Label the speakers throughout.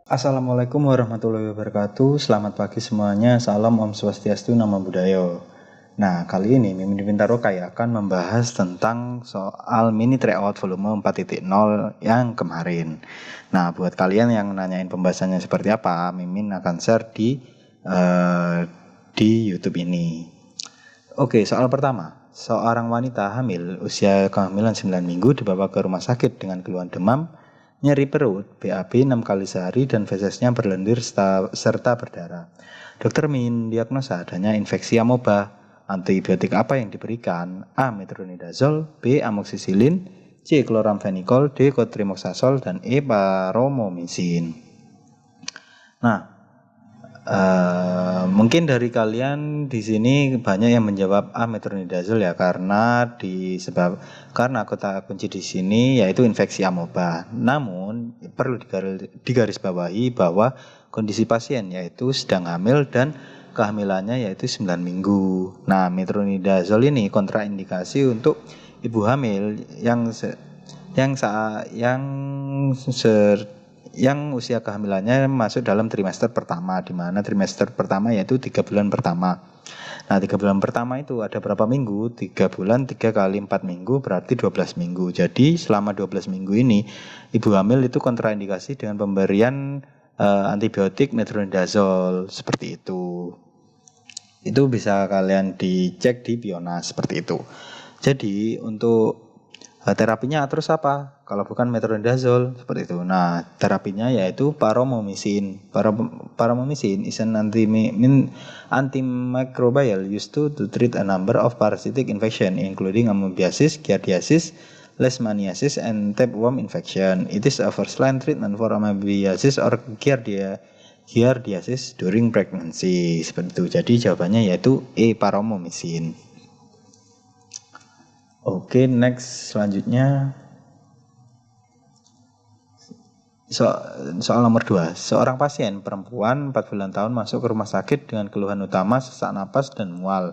Speaker 1: Assalamualaikum warahmatullahi wabarakatuh. Selamat pagi semuanya. Salam Om Swastiastu, Namo Buddhaya. Nah, kali ini Mimin Bintaro kayak akan membahas tentang soal mini tryout volume 4.0 yang kemarin. Nah, buat kalian yang nanyain pembahasannya seperti apa, Mimin akan share di YouTube ini. Oke, soal pertama. Seorang wanita hamil usia kehamilan 9 minggu dibawa ke rumah sakit dengan keluhan demam, nyeri perut, BAB 6 kali sehari, dan fesesnya berlendir serta berdarah. Dokter mendiagnosa adanya infeksi amoeba. Antibiotik apa yang diberikan? A. Metronidazole, B. Amoxicillin, C. Chloramphenicol, D. Cotrimoxazole, dan E. Paromomycin. Nah, mungkin dari kalian di sini banyak yang menjawab A. Metronidazole ya, karena kata kunci di sini yaitu infeksi amoeba. Namun perlu digarisbawahi bahwa kondisi pasien yaitu sedang hamil dan kehamilannya yaitu 9 minggu. Nah, metronidazole ini kontraindikasi untuk ibu hamil yang usia kehamilannya masuk dalam trimester pertama, di mana trimester pertama yaitu 3 bulan pertama. Nah, 3 bulan pertama itu ada berapa minggu? 3 bulan 3 kali 4 minggu berarti 12 minggu. Jadi selama 12 minggu ini ibu hamil itu kontraindikasi dengan pemberian antibiotik metronidazole seperti itu. Itu bisa kalian dicek di Bionas seperti itu. Jadi untuk terapinya terus apa? Kalau bukan metronidazole seperti itu. Nah, terapinya yaitu paromomycin. Paromomycin is an antimicrobial used to treat a number of parasitic infection including amoebiasis, giardiasis, leishmaniasis, and tapeworm infection. It is a first-line treatment for amoebiasis or giardiasis during pregnancy. Seperti itu. Jadi jawabannya yaitu E. Paromomycin. Oke, next selanjutnya soal nomor 2. Seorang pasien perempuan 4 tahun masuk ke rumah sakit dengan keluhan utama sesak napas dan mual.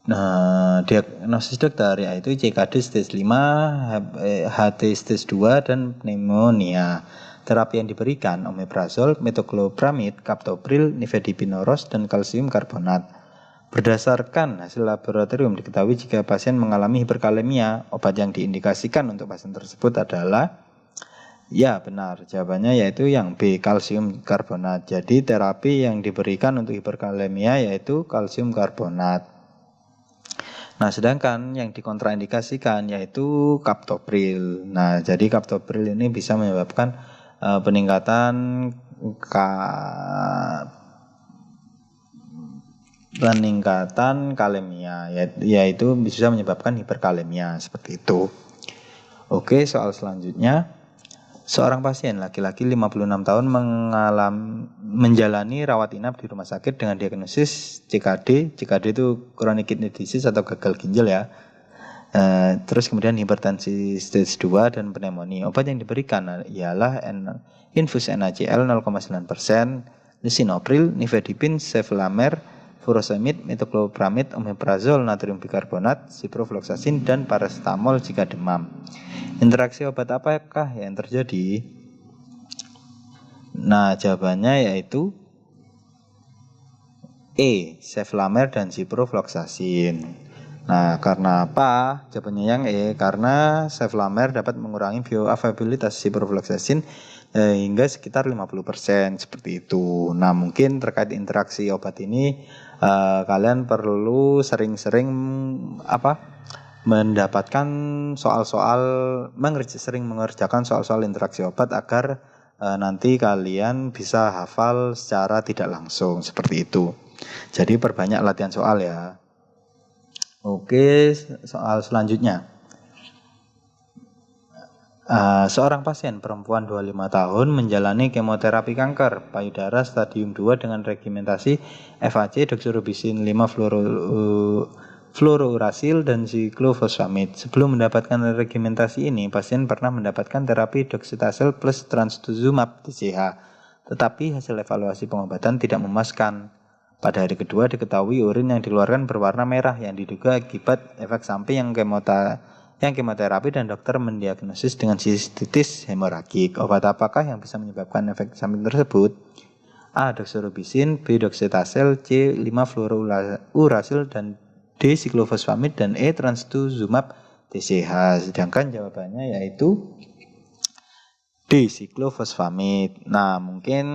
Speaker 1: Nah, diagnosis dokter yaitu CKD stage 5, HT stage 2, dan pneumonia. Terapi yang diberikan omeprazol, metoclopramid, captopril, nifedipine-oros, dan kalsium karbonat. Berdasarkan hasil laboratorium diketahui jika pasien mengalami hiperkalemia, obat yang diindikasikan untuk pasien tersebut adalah ya benar, jawabannya yaitu yang B, kalsium karbonat. Jadi terapi yang diberikan untuk hiperkalemia yaitu kalsium karbonat. Nah, sedangkan yang dikontraindikasikan yaitu captopril. Nah, jadi captopril ini bisa menyebabkan peningkatan kalemia, yaitu bisa menyebabkan hiperkalemia seperti itu. Oke, soal selanjutnya. Seorang pasien laki-laki 56 tahun menjalani rawat inap di rumah sakit dengan diagnosis CKD. CKD itu chronic kidney disease atau gagal ginjal ya. Terus kemudian hipertensi stage 2 dan pneumonia. Obat yang diberikan ialah infus NaCl 0,9%, lisinopril, nifedipin, sevelamer, furosemid, metoclopramid, omeprazol, natrium bikarbonat, ciprofloxacin, dan paracetamol jika demam. Interaksi obat apakah yang terjadi? Nah, jawabannya yaitu E, sevelamer dan ciprofloxacin. Nah, karena apa? Jawabannya yang E, karena sevelamer dapat mengurangi bioavailabilitas ciprofloxacin hingga sekitar 50% seperti itu. Nah, mungkin terkait interaksi obat ini kalian perlu sering-sering mendapatkan sering mengerjakan soal-soal interaksi obat agar nanti kalian bisa hafal secara tidak langsung seperti itu. Jadi perbanyak latihan soal ya. Oke, soal selanjutnya. Seorang pasien perempuan 25 tahun menjalani kemoterapi kanker payudara stadium 2 dengan regimentasi FAC, doxorubicin 5 fluorouracil dan cyclophosphamide. Sebelum mendapatkan regimentasi ini, pasien pernah mendapatkan terapi docetaxel plus trastuzumab TCH. Tetapi hasil evaluasi pengobatan tidak memuaskan. Pada hari kedua diketahui urin yang dikeluarkan berwarna merah yang diduga akibat efek samping yang kemoterapi dan dokter mendiagnosis dengan sistitis hemoragik. Obat apakah yang bisa menyebabkan efek samping tersebut? A. Doxorubicin, B. Docetaxel, C. 5-fluorouracil, dan D. Siklofosfamid, dan E. Trastuzumab TCH. Sedangkan jawabannya yaitu D. Siklofosfamid. Nah, mungkin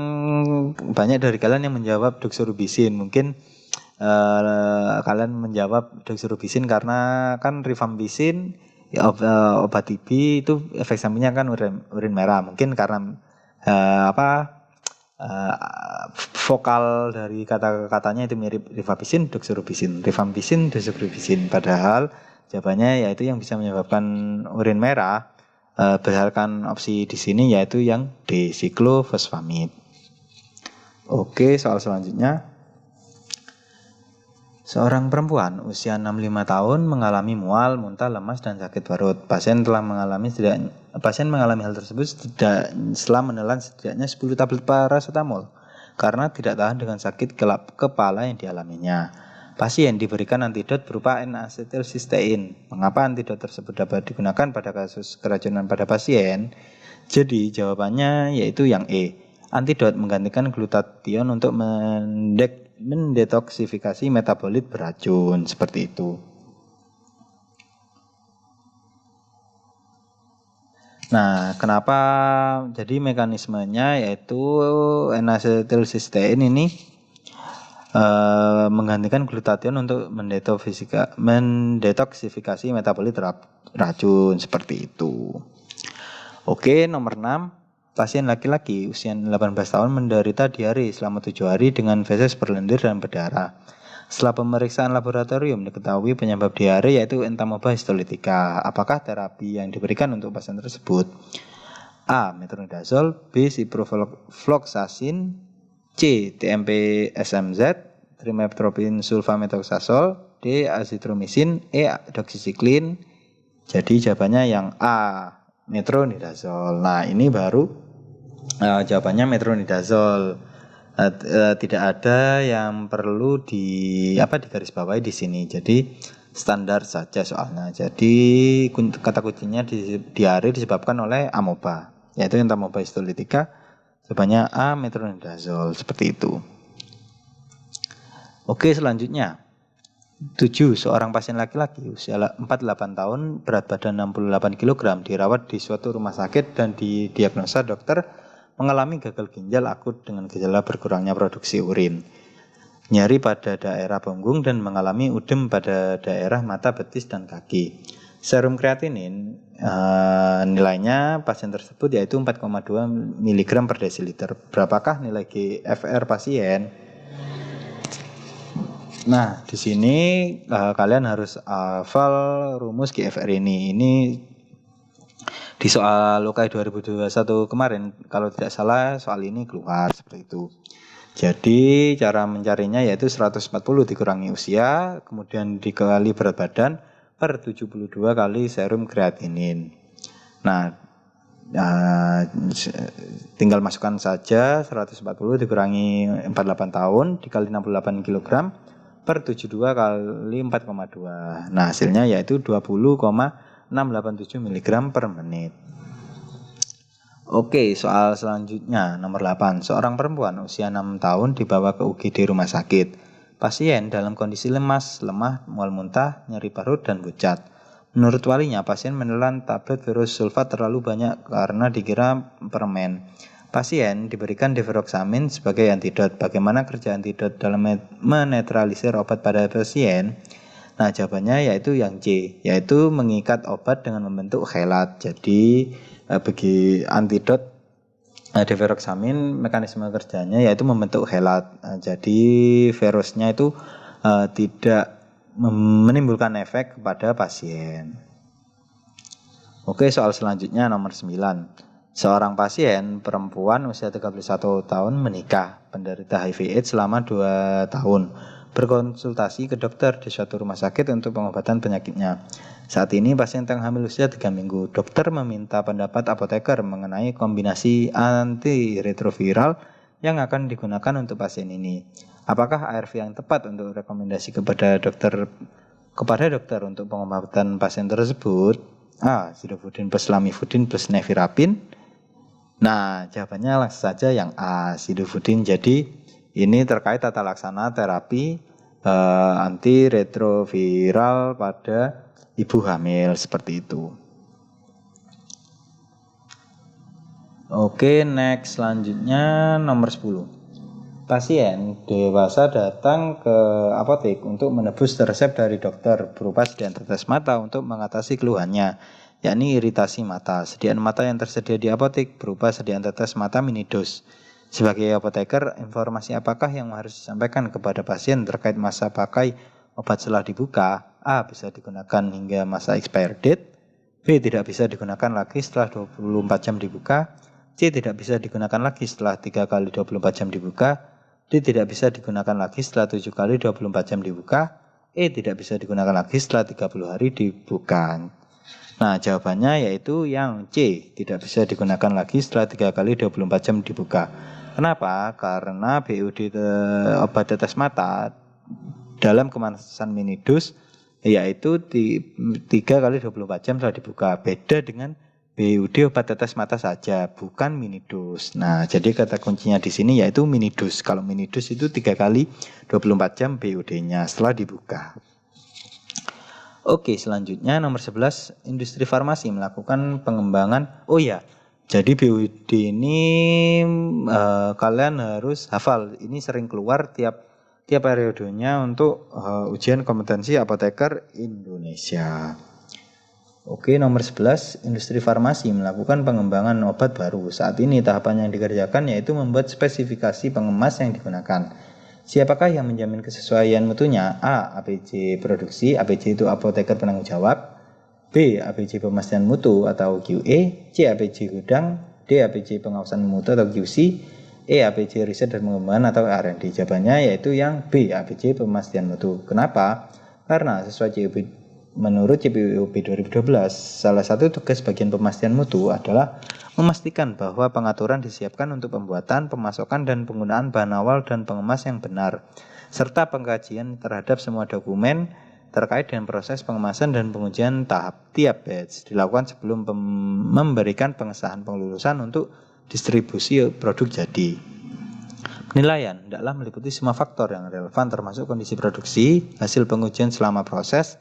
Speaker 1: banyak dari kalian yang menjawab doxorubicin. Mungkin kalian menjawab doxorubicin karena kan rifampicin obat TB itu efek sampingnya kan urin merah. Mungkin karena vokal dari kata-katanya itu mirip rifampicin, doxorubicin. Padahal jawabannya yaitu yang bisa menyebabkan urin merah berdasarkan opsi di sini yaitu yang D, siklofosfamid. Oke, soal selanjutnya. Seorang perempuan usia 65 tahun mengalami mual, muntah, lemas, dan sakit parut. Pasien mengalami hal tersebut setelah menelan setidaknya 10 tablet paracetamol karena tidak tahan dengan sakit kepala yang dialaminya. Pasien diberikan antidot berupa N-asetilsistein. Mengapa antidot tersebut dapat digunakan pada kasus keracunan pada pasien? Jadi jawabannya yaitu yang E. Antidot menggantikan glutathione untuk mendetoksifikasi metabolit beracun, seperti itu. Nah, kenapa jadi mekanismenya yaitu N-asetilsistein ini menggantikan glutathione untuk mendetoksifikasi metabolit racun, seperti itu. Oke, nomor 6. Pasien laki-laki usia 18 tahun menderita diare selama 7 hari dengan feses berlendir dan berdarah. Setelah pemeriksaan laboratorium diketahui penyebab diare yaitu entamoeba histolytica. Apakah terapi yang diberikan untuk pasien tersebut? A. Metronidazole, B. Ciprofloxacin, C. TMP SMZ, trimethoprim sulfamethoxazole, D. Azithromycin, E. doxycycline. Jadi jawabannya yang A. Metronidazole. Nah, ini baru jawabannya metronidazole. Tidak ada yang perlu digarisbawahi di sini. Jadi standar saja soalnya. Jadi kata kuncinya diare disebabkan oleh amoeba, yaitu entamoeba histolytica. Jawabannya A. Metronidazole, seperti itu. Oke, selanjutnya. 7. Seorang pasien laki-laki usia 48 tahun, berat badan 68 kg, dirawat di suatu rumah sakit dan didiagnosa dokter mengalami gagal ginjal akut dengan gejala berkurangnya produksi urin, nyeri pada daerah punggung, dan mengalami udem pada daerah mata, betis, dan kaki. Serum kreatinin nilainya pasien tersebut yaitu 4,2 mg per desiliter. Berapakah nilai GFR pasien? Nah, di sini kalian harus hafal rumus GFR ini. Ini di soal UKI 2021 kemarin, kalau tidak salah soal ini keluar seperti itu. Jadi cara mencarinya yaitu 140 dikurangi usia, kemudian dikali berat badan per 72 kali serum kreatinin. Nah, tinggal masukkan saja 140 dikurangi 48 tahun dikali 68 kg per 72 kali 4,2. Nah, hasilnya yaitu 20,687 mg per menit. Oke, soal selanjutnya nomor 8. Seorang perempuan usia 6 tahun dibawa ke UGD rumah sakit. Pasien dalam kondisi lemas, lemah, mual muntah, nyeri parut, dan pucat. Menurut walinya, pasien menelan tablet ferrous sulfat terlalu banyak karena dikira permen. Pasien diberikan deferoxamine sebagai antidot. Bagaimana kerja antidot dalam menetralisir obat pada pasien? Nah, jawabannya yaitu yang C, yaitu mengikat obat dengan membentuk chelat. Jadi bagi antidot deferoxamine mekanisme kerjanya yaitu membentuk chelat. Jadi virusnya itu tidak menimbulkan efek kepada pasien. Oke, soal selanjutnya nomor 9. Seorang pasien perempuan usia 31 tahun menikah, penderita HIV/AIDS selama 2 tahun, berkonsultasi ke dokter di suatu rumah sakit untuk pengobatan penyakitnya. Saat ini pasien tengah hamil usia 3 minggu. Dokter meminta pendapat apoteker mengenai kombinasi antiretroviral yang akan digunakan untuk pasien ini. Apakah ARV yang tepat untuk rekomendasi kepada dokter untuk pengobatan pasien tersebut? A. Sidofudin plus lamivudin plus nevirapin. Nah, jawabannya langsung saja yang A, sidofudin. Jadi ini terkait tata laksana terapi antiretroviral pada ibu hamil seperti itu. Oke, next selanjutnya nomor 10. Pasien dewasa datang ke apotek untuk menebus resep dari dokter berupa sediaan tetes mata untuk mengatasi keluhannya, yakni iritasi mata. Sediaan mata yang tersedia di apotek berupa sediaan tetes mata minidos. Sebagai apoteker, informasi apakah yang harus disampaikan kepada pasien terkait masa pakai obat setelah dibuka? A. Bisa digunakan hingga masa expired date. B. Tidak bisa digunakan lagi setelah 24 jam dibuka. C. Tidak bisa digunakan lagi setelah 3 kali 24 jam dibuka. D. Tidak bisa digunakan lagi setelah 7 kali 24 jam dibuka. E. Tidak bisa digunakan lagi setelah 30 hari dibuka. Nah, jawabannya yaitu yang C. Tidak bisa digunakan lagi setelah 3 kali 24 jam dibuka. Kenapa? Karena BUD obat tetes mata dalam kemasan minidos yaitu 3 kali 24 jam setelah dibuka. Beda dengan BUD obat tetes mata saja, bukan minidos. Nah, jadi kata kuncinya di sini yaitu minidos. Kalau minidos itu 3 kali 24 jam BUD-nya setelah dibuka. Oke, selanjutnya nomor 11, industri farmasi melakukan pengembangan. Oh ya, jadi BUD ini kalian harus hafal. Ini sering keluar tiap periodenya untuk ujian kompetensi apoteker Indonesia. Oke, nomor 11, industri farmasi melakukan pengembangan obat baru. Saat ini tahapan yang dikerjakan yaitu membuat spesifikasi pengemas yang digunakan. Siapakah yang menjamin kesesuaian mutunya? A. APJ produksi, APJ itu apoteker penanggung jawab. B. APJ pemastian mutu atau QA. C. APJ gudang. D. APJ pengawasan mutu atau QC. E. APJ riset dan pengembangan atau R&D. Jawabannya yaitu yang B. APJ pemastian mutu. Kenapa? Karena sesuai menurut CPUP 2012, salah satu tugas bagian pemastian mutu adalah memastikan bahwa pengaturan disiapkan untuk pembuatan, pemasokan, dan penggunaan bahan awal dan pengemas yang benar, serta pengkajian terhadap semua dokumen terkait dengan proses pengemasan dan pengujian tiap batch dilakukan sebelum memberikan pengesahan pengelulusan untuk distribusi produk jadi. Penilaian hendaklah meliputi semua faktor yang relevan termasuk kondisi produksi, hasil pengujian selama proses,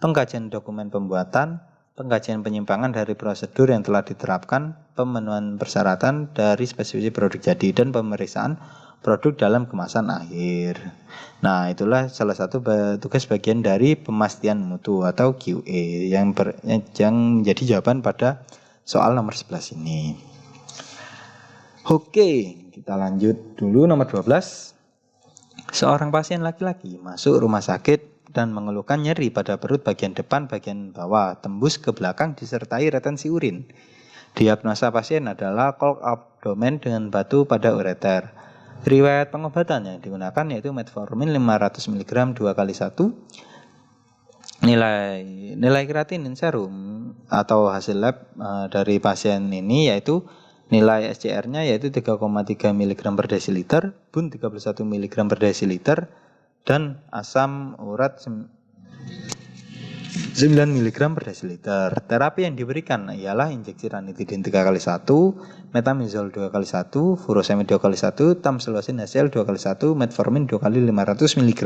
Speaker 1: pengkajian dokumen pembuatan, pengkajian penyimpangan dari prosedur yang telah diterapkan, pemenuhan persyaratan dari spesifikasi produk jadi, dan pemeriksaan produk dalam kemasan akhir. Nah, itulah salah satu tugas bagian dari pemastian mutu atau QA yang menjadi jawaban pada soal nomor 11 ini. Oke, kita lanjut dulu nomor 12. Seorang pasien laki-laki masuk rumah sakit dan mengeluhkan nyeri pada perut bagian depan, bagian bawah, tembus ke belakang disertai retensi urin. Diagnosa pasien adalah clogged abdomen dengan batu pada ureter. Riwayat pengobatan yang digunakan yaitu metformin 500 mg 2 kali 1. Nilai kreatinin serum atau hasil lab dari pasien ini yaitu nilai SCR-nya yaitu 3,3 mg per desiliter, bun 31 mg per desiliter, dan asam urat 9 mg per desiliter. Terapi yang diberikan ialah injeksi ranitidin 3 kali 1, metamizol 2 kali 1, furosemid 2 kali 1, tamsulosin HCl 2 kali 1, metformin 2 kali 500 mg.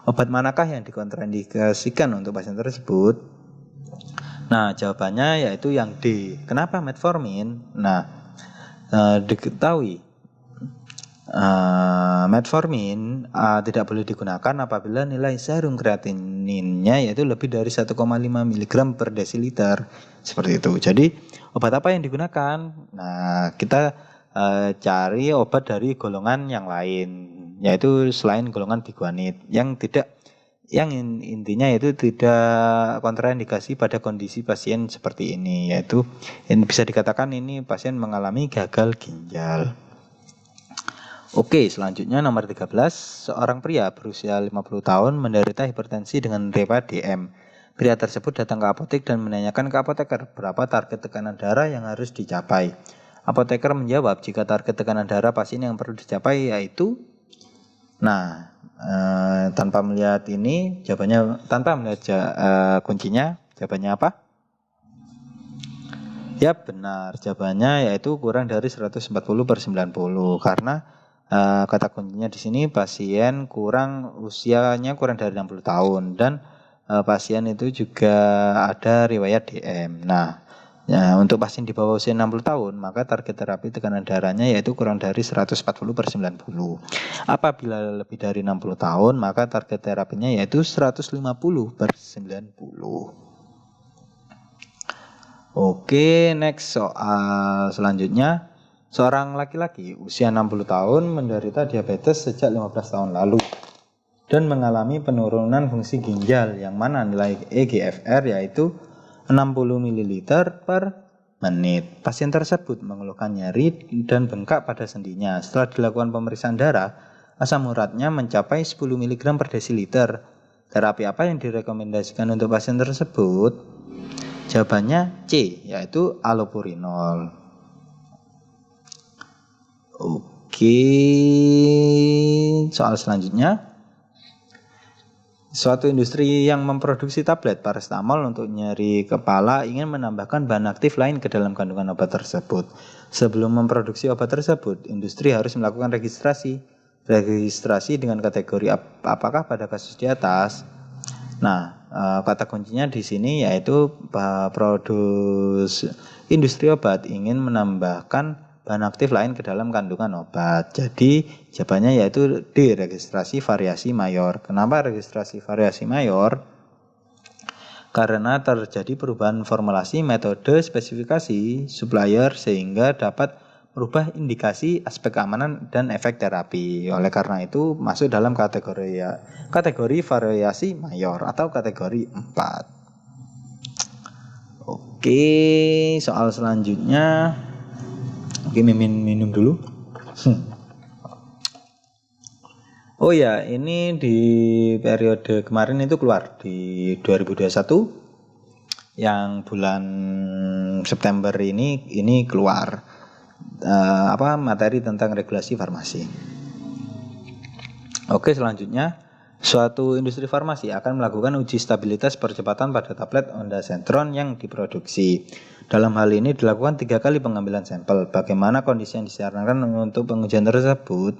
Speaker 1: Obat manakah yang dikontraindikasikan untuk pasien tersebut? Nah, jawabannya yaitu yang D. Kenapa metformin? Nah, diketahui metformin tidak boleh digunakan apabila nilai serum kreatininnya yaitu lebih dari 1,5 mg per desiliter. Seperti itu. Jadi, obat apa yang digunakan? Nah, kita cari obat dari golongan yang lain, yaitu selain golongan biguanid yang intinya itu tidak kontraindikasi pada kondisi pasien seperti ini, yaitu bisa dikatakan ini pasien mengalami gagal ginjal. Oke, selanjutnya nomor 13, seorang pria berusia 50 tahun menderita hipertensi dengan riwayat DM. Pria tersebut datang ke apotek dan menanyakan ke apoteker berapa target tekanan darah yang harus dicapai. Apoteker menjawab jika target tekanan darah pasien yang perlu dicapai yaitu, nah tanpa melihat ini jawabannya, tanpa melihat kuncinya, jawabannya apa? Ya benar, jawabannya yaitu kurang dari 140/90 karena kata kuncinya di sini pasien usianya kurang dari 60 tahun dan pasien itu juga ada riwayat DM. Nah, ya, untuk pasien di bawah usia 60 tahun, maka target terapi tekanan darahnya yaitu kurang dari 140/90. Apabila lebih dari 60 tahun, maka target terapinya yaitu 150/90. Oke, next soal selanjutnya. Seorang laki-laki usia 60 tahun menderita diabetes sejak 15 tahun lalu dan mengalami penurunan fungsi ginjal yang mana nilai eGFR yaitu 60 ml per menit. Pasien tersebut mengeluhkan nyeri dan bengkak pada sendinya. Setelah dilakukan pemeriksaan darah, asam uratnya mencapai 10 mg per desiliter. Terapi apa yang direkomendasikan untuk pasien tersebut? Jawabannya C, yaitu allopurinol. Oke, soal selanjutnya. Suatu industri yang memproduksi tablet paracetamol untuk nyeri kepala ingin menambahkan bahan aktif lain ke dalam kandungan obat tersebut. Sebelum memproduksi obat tersebut, industri harus melakukan registrasi. Registrasi dengan kategori apakah pada kasus di atas? Nah, kata kuncinya di sini yaitu industri obat ingin menambahkan bahan aktif lain ke dalam kandungan obat. Jadi jawabannya yaitu D, registrasi variasi mayor. Kenapa registrasi variasi mayor? Karena terjadi perubahan formulasi, metode, spesifikasi, supplier sehingga dapat merubah indikasi, aspek keamanan, dan efek terapi. Oleh karena itu masuk dalam kategori variasi mayor atau kategori 4. Oke, soal selanjutnya. Oke, minum dulu. Oh ya, ini di periode kemarin itu keluar di 2021 yang bulan September ini keluar materi tentang regulasi farmasi. Oke, selanjutnya suatu industri farmasi akan melakukan uji stabilitas percepatan pada tablet ondansetron yang diproduksi. Dalam hal ini dilakukan 3 kali pengambilan sampel. Bagaimana kondisi yang disarankan untuk pengujian tersebut?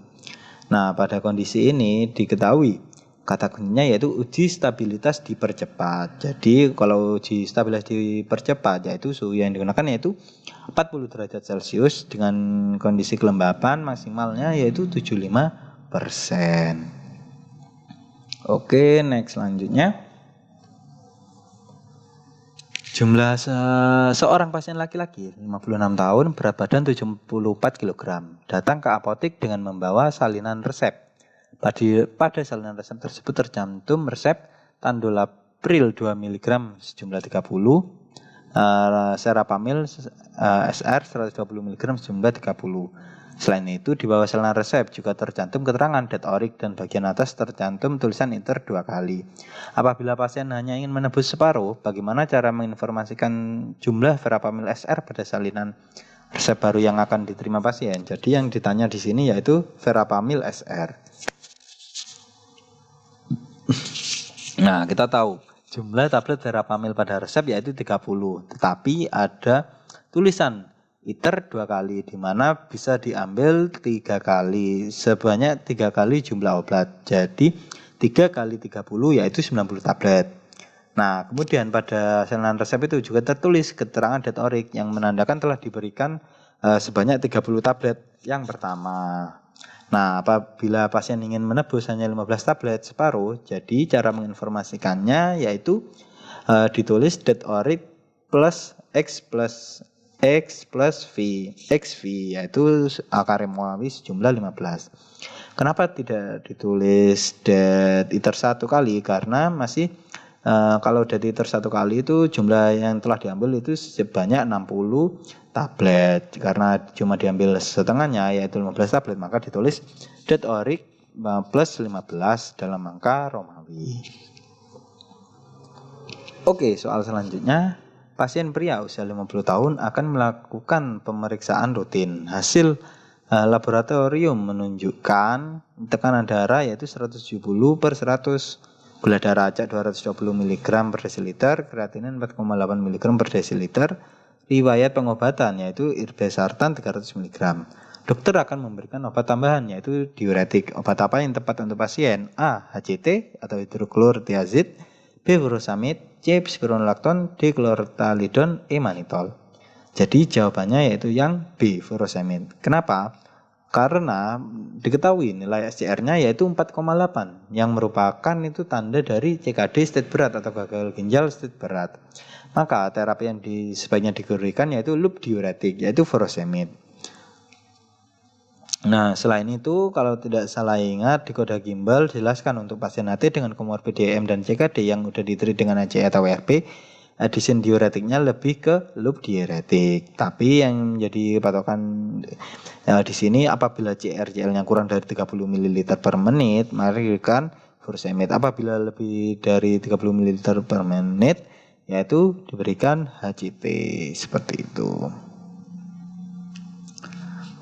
Speaker 1: Nah, pada kondisi ini diketahui kata kuncinya yaitu uji stabilitas dipercepat. Jadi kalau uji stabilitas dipercepat yaitu suhu yang digunakan yaitu 40 derajat Celcius dengan kondisi kelembapan maksimalnya yaitu 75%. Oke, next selanjutnya. Jumlah seorang pasien laki-laki 56 tahun berat badan 74 kg datang ke apotek dengan membawa salinan resep. Pada salinan resep tersebut tercantum resep Tandolapril 2 mg sejumlah 30, Serapamil SR 120 mg sejumlah 30. Selain itu, di bawah salinan resep juga tercantum keterangan DAT-ORIC dan bagian atas tercantum tulisan INTER 2 kali. Apabila pasien hanya ingin menebus separuh, bagaimana cara menginformasikan jumlah Verapamil SR pada salinan resep baru yang akan diterima pasien? Jadi yang ditanya di sini yaitu Verapamil SR. Nah, kita tahu jumlah tablet Verapamil pada resep yaitu 30, tetapi ada tulisan ITER 2 kali, di mana bisa diambil 3 kali, sebanyak 3 kali jumlah obat. Jadi 3 kali 30 yaitu 90 tablet. Nah, kemudian pada salinan resep itu juga tertulis keterangan DAT-ORIC yang menandakan telah diberikan sebanyak 30 tablet yang pertama. Nah, apabila pasien ingin menebus hanya 15 tablet separuh, jadi cara menginformasikannya yaitu ditulis DAT-ORIC plus X plus V, XV yaitu akar Romawi sejumlah 15. Kenapa tidak ditulis DAT ITER 1 kali? Karena masih kalau DAT ITER 1 kali itu jumlah yang telah diambil itu sebanyak 60 tablet. Karena cuma diambil setengahnya yaitu 15 tablet, maka ditulis DAT-ORIC plus 15 dalam angka Romawi. Oke, soal selanjutnya. pasien pria usia 50 tahun akan melakukan pemeriksaan rutin. Hasil laboratorium menunjukkan tekanan darah yaitu 170 per 100, gula darah acak 220 mg per desiliter, kreatinin 4,8 mg per desiliter. Riwayat pengobatan yaitu irbesartan 300 mg. Dokter akan memberikan obat tambahan yaitu diuretik. Obat apa yang tepat untuk pasien? A. HCT atau hidroklotiazid, B. furosemid, C. spironolakton, D. chlorthalidone, E. mannitol. Jadi jawabannya yaitu yang B. furosemid. Kenapa? Karena diketahui nilai SCR-nya yaitu 4,8 yang merupakan itu tanda dari CKD state berat atau gagal ginjal state berat. Maka terapi yang sebaiknya diberikan yaitu loop diuretik yaitu furosemid. Nah, selain itu kalau tidak salah ingat di Koda Gimbal jelaskan untuk pasien HT dengan komorbid DM dan CKD yang sudah diteliti dengan ACE atau WRP, addition diuretiknya lebih ke loop diuretik. Tapi yang menjadi patokan di sini apabila CRCL-nya kurang dari 30 ml per menit, mari diberikan furosemid. Apabila lebih dari 30 ml per menit, yaitu diberikan HCT seperti itu.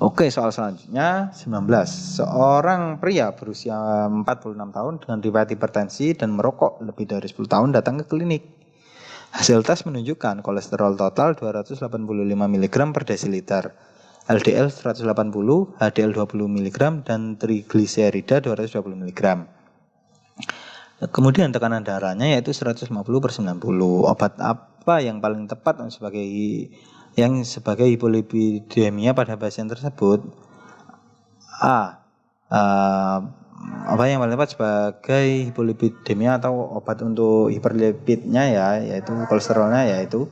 Speaker 1: Oke, soal selanjutnya 19. Seorang pria berusia 46 tahun dengan riwayat hipertensi dan merokok lebih dari 10 tahun datang ke klinik. Hasil tes menunjukkan kolesterol total 285 mg per desiliter, LDL 180, HDL 20 mg, dan trigliserida 220 mg. Kemudian tekanan darahnya yaitu 150 per 90. Obat apa yang paling tepat sebagai hipolipidemia pada pasien tersebut? A. Apa yang paling tepat sebagai hipolipidemia atau obat untuk hiperlipidnya yaitu kolesterolnya yaitu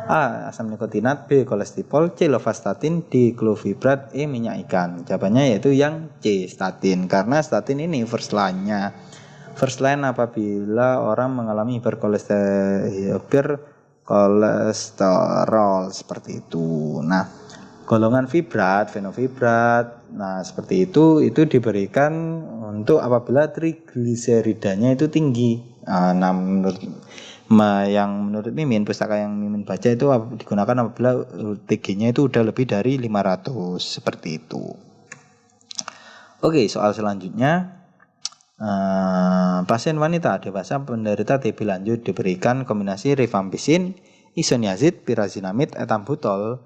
Speaker 1: A. asam nikotinat, B. kolesterol, C. lovastatin, D. clovibrat, E. minyak ikan. Jawabannya yaitu yang C. statin, karena statin ini first line-nya. First line apabila orang mengalami hiperkolesterol seperti itu. Nah, golongan fibrat, fenovibrat, nah seperti itu diberikan untuk apabila trigliseridanya itu tinggi. Nah, menurut Mimin, pustaka yang Mimin baca itu digunakan apabila TG-nya itu udah lebih dari 500 seperti itu. Oke, soal selanjutnya. Pasien wanita dewasa penderita TB lanjut diberikan kombinasi rifampicin, isoniazid, pirazinamid, etambutol,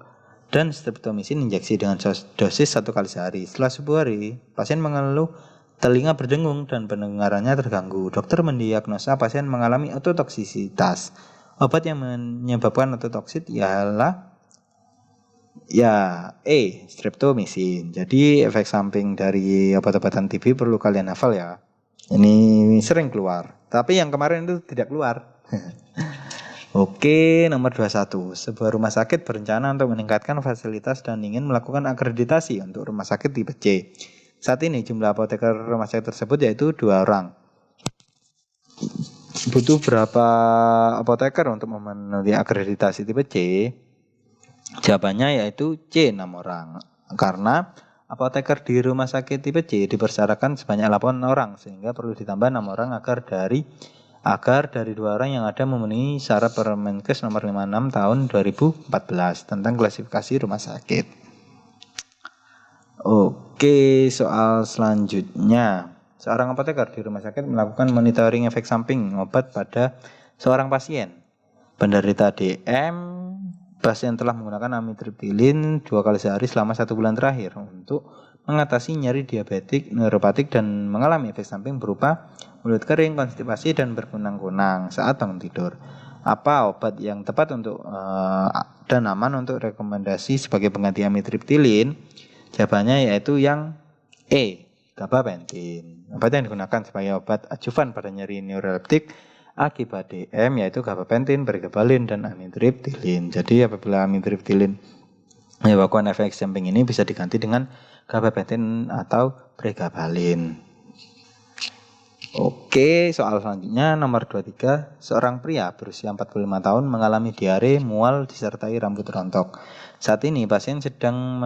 Speaker 1: dan streptomycin injeksi dengan dosis 1 kali sehari. Setelah 10 hari, pasien mengeluh telinga berdengung dan pendengarannya terganggu. Dokter mendiagnosa pasien mengalami ototoksisitas. Obat yang menyebabkan ototoksit ialah E. streptomycin. Jadi efek samping dari obat-obatan TB perlu kalian hafal ya. Ini sering keluar, tapi yang kemarin itu tidak keluar. Oke, nomor 21. Sebuah rumah sakit berencana untuk meningkatkan fasilitas dan ingin melakukan akreditasi untuk rumah sakit tipe C. Saat ini jumlah apoteker rumah sakit tersebut yaitu 2 orang. Butuh berapa apoteker untuk memenuhi akreditasi tipe C? Jawabannya yaitu C, 6 orang. Karena apoteker di rumah sakit tipe C dipersyaratkan sebanyak 8 orang sehingga perlu ditambah 6 orang agar dari 2 orang yang ada memenuhi syarat Permenkes nomor 56 tahun 2014 tentang klasifikasi rumah sakit. Oke, soal selanjutnya. Seorang apoteker di rumah sakit melakukan monitoring efek samping obat pada seorang pasien penderita DM. Pasien telah menggunakan amitriptilin 2 kali sehari selama 1 bulan terakhir untuk mengatasi nyeri diabetik, neuropatik, dan mengalami efek samping berupa mulut kering, konstipasi, dan berkunang-kunang saat bangun tidur. Apa obat yang tepat untuk dan aman untuk rekomendasi sebagai pengganti amitriptilin? Jawabannya yaitu yang E, gabapentin. Obat yang digunakan sebagai obat adjuvan pada nyeri neuroleptik akibat DM yaitu gabapentin, pregabalin, dan amitriptilin. Jadi apabila amitriptilin menyebabkan efek samping ini bisa diganti dengan gabapentin atau pregabalin. Oke, soal selanjutnya nomor 23. Seorang pria berusia 45 tahun mengalami diare, mual, disertai rambut rontok. Saat ini pasien sedang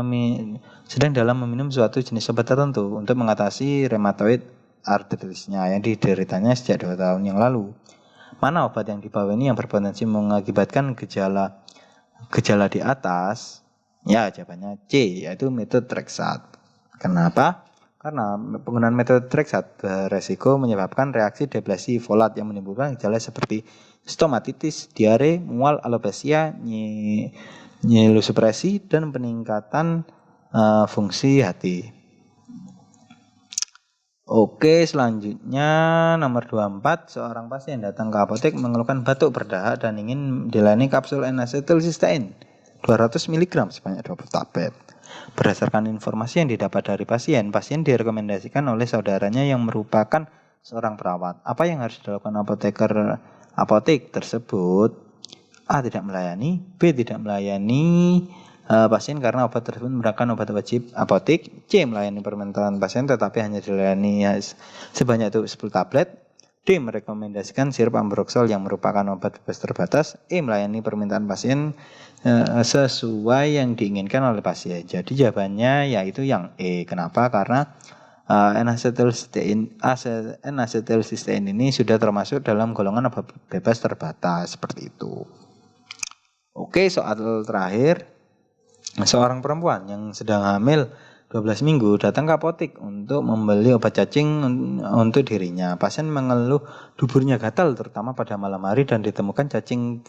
Speaker 1: dalam meminum suatu jenis obat tertentu untuk mengatasi rheumatoid arthritisnya yang dideritanya sejak 2 tahun yang lalu. Mana obat yang di bawah ini yang berpotensi mengakibatkan gejala di atas? Ya, jawabannya C, yaitu methotrexate. Kenapa? Karena penggunaan methotrexate beresiko menyebabkan reaksi deblasi folat yang menimbulkan gejala seperti stomatitis, diare, mual, alopecia, nyelusupresi, dan peningkatan fungsi hati. Oke, selanjutnya nomor 24, seorang pasien datang ke apotek mengeluhkan batuk berdahak dan ingin dilayani kapsul N-acetylcysteine 200 mg sebanyak 20 tablet. Berdasarkan informasi yang didapat dari pasien direkomendasikan oleh saudaranya yang merupakan seorang perawat. Apa yang harus dilakukan apotek tersebut? A. Tidak melayani. B. Tidak melayani pasien karena obat tersebut merupakan obat wajib apotek. C. Melayani permintaan pasien tetapi hanya dilayani sebanyak 10 tablet. D. Merekomendasikan sirup ambroxol yang merupakan obat bebas terbatas. E. Melayani permintaan pasien sesuai yang diinginkan oleh pasien. Jadi jawabannya yaitu yang E. Kenapa? Karena N-acetylcysteine ini sudah termasuk dalam golongan obat bebas terbatas seperti itu. Oke, soal terakhir. Seorang perempuan yang sedang hamil 12 minggu datang ke apotek untuk membeli obat cacing untuk dirinya. Pasien mengeluh duburnya gatal terutama pada malam hari dan ditemukan cacing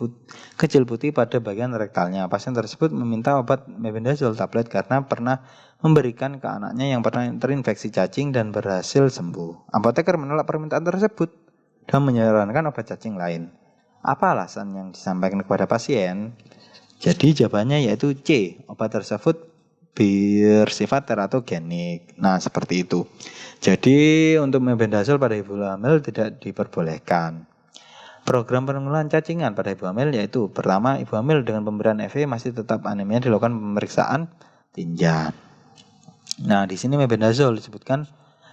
Speaker 1: kecil putih pada bagian rektalnya. Pasien tersebut meminta obat mebendazole tablet karena pernah memberikan ke anaknya yang pernah terinfeksi cacing dan berhasil sembuh. Apoteker menolak permintaan tersebut dan menyarankan obat cacing lain. Apa alasan yang disampaikan kepada pasien? Jadi jawabannya yaitu C. Obat tersebut bersifat teratogenik. Nah, seperti itu. Jadi untuk mebendazole pada ibu hamil tidak diperbolehkan. Program penanggulangan cacingan pada ibu hamil yaitu pertama, ibu hamil dengan pemberian EV masih tetap anemia dilakukan pemeriksaan tinja. Nah, di sini mebendazole disebutkan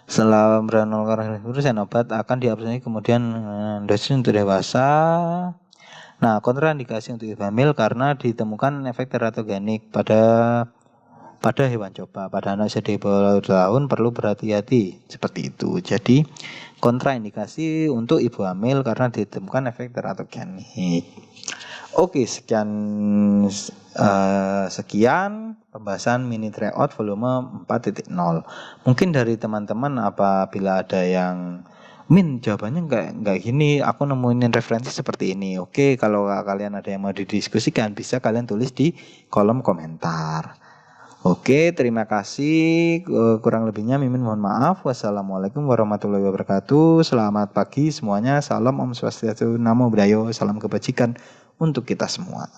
Speaker 1: setelah pemberian 0,5% obat akan diabsensi kemudian dosis untuk dewasa. Nah, kontraindikasi untuk ibu hamil karena ditemukan efek teratogenik pada hewan coba. Pada anak usia di bawah 2 tahun perlu berhati-hati seperti itu. Jadi kontraindikasi untuk ibu hamil karena ditemukan efek teratogenik. Oke, sekian pembahasan mini tryout volume 4.0. Mungkin dari teman-teman apabila ada yang jawabannya enggak gini, aku nemuin referensi seperti ini. Oke, kalau kalian ada yang mau didiskusikan bisa kalian tulis di kolom komentar. Oke, terima kasih. Kurang lebihnya Mimin mohon maaf. Wassalamualaikum warahmatullahi wabarakatuh. Selamat pagi semuanya. Salam Om Swastiastu, Namo Buddhaya. Salam kebajikan untuk kita semua.